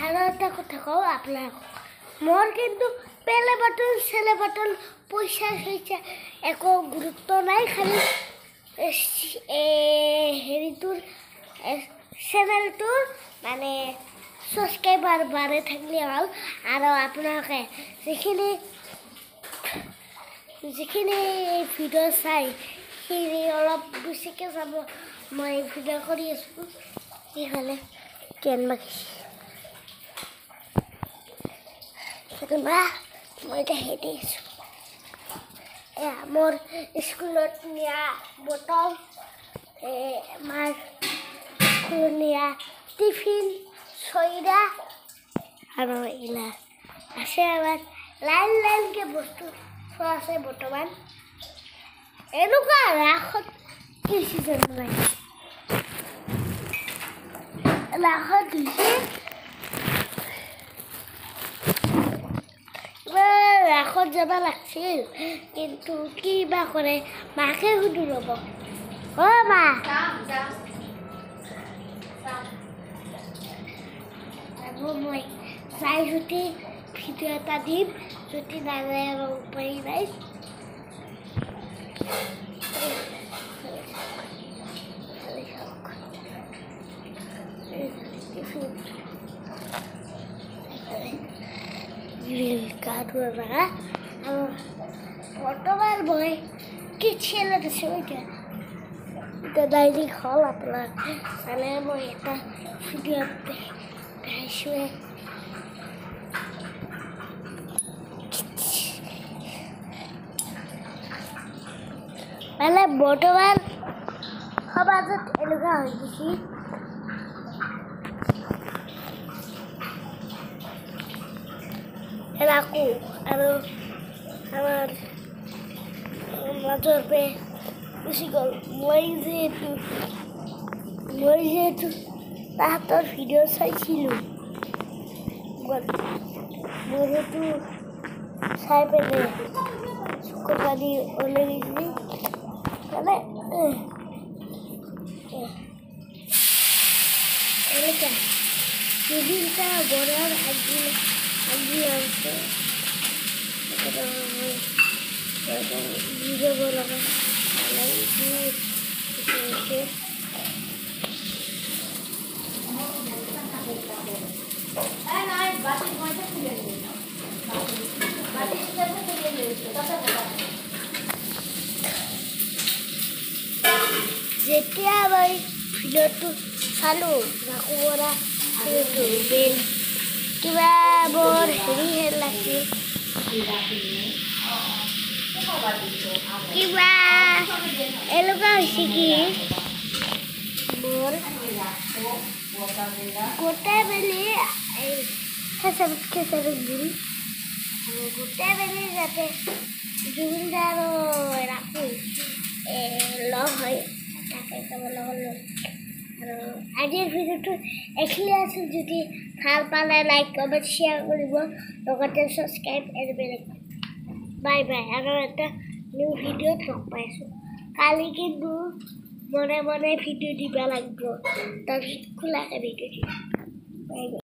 আৰু এটা কথা কওঁ আপোনাক মোৰ কিন্তু পেলে বাটল চেলে বাটল পইচা চইচা একো গুৰুত্ব নাই খালি হেৰিটোৰ চেনেলটোৰ মানে সাবস্ক্ৰাইবাৰ বাড়ে থাকলে ভাল আৰু আপোনালোকে যিখিনি ভিডিঅ' চাই সেইখিনি অলপ বেছিকৈ চাব মই ভিডিঅ' কৰি আছোঁ সেইফালে কেন বাকিছে মই এতিয়া হেৰি আছোঁ এয়া মোৰ স্কুলত নিয়া বটল আমাৰ স্কুলত নিয়া টিফিন চইদা আৰু এইলা আছে আমাৰ লাইন লাইনকে বস্তু থোৱা আছে বৰ্তমান এনেকুৱা ৰাসত কি চিজন নাই ৰাসত হৈছে ৰাসত যাব লাগিছিল কিন্তু কি বা কৰে মাকে সুধি ৰ'ব অ' মা মই চাই যদি ভিডিঅ' এটা দিম যদি নাযায় আৰু উপায় নাই আৰু বৰ্তমান মই কি চেনেলত আছোঁ এতিয়া ডাইৰেক্ট হ'ল আপোনাৰ চালে মই এটা ভিডিঅ' দেখাইছোঁৱে মানে বৰ্তমান সমাজত এনেকুৱা হৈ গৈছে ৰাখোঁ আৰু আমাৰ মাজৰ পৰা গুচি গ'ল মই যিহেতু তাহাঁতৰ ভিডিঅ' চাইছিলোঁ মই সেইটো চাই পেলাই চকুৰ পানী ওলাই গৈছে মানে এনেকুৱা দুদিনটা বৰাৰ আজি আছে বুজাব লগা যেতিয়া মই ভিডিঅ'টো চালোঁ ৰাখোঁ পৰা কিবা বৰ হেৰি লাগিছে কিবা এনেকুৱা হৈছে কি মোৰ গোটেই বেলি খেচাৰত দিম গোটেই বেলি যাতে জুবিন দা আৰু ৰাখোঁ লগ হয় থাকে চাব লগত আৰু আজিৰ ভিডিঅ'টো এইখিনি আছিল যদি ভাল পালে লাইক কমেণ্ট শ্বেয়াৰ কৰিব লগতে ছাবস্ক্ৰাইব আৰু বেলেগ বাই বাই আৰু এটা নিউ ভিডিঅ'ত লগ পাইছোঁ কালি কিন্তু মনে মনে ভিডিঅ' দিব লাগিব তাৰপিছত খোলাকৈ ভিডিঅ' দিম বাই বাই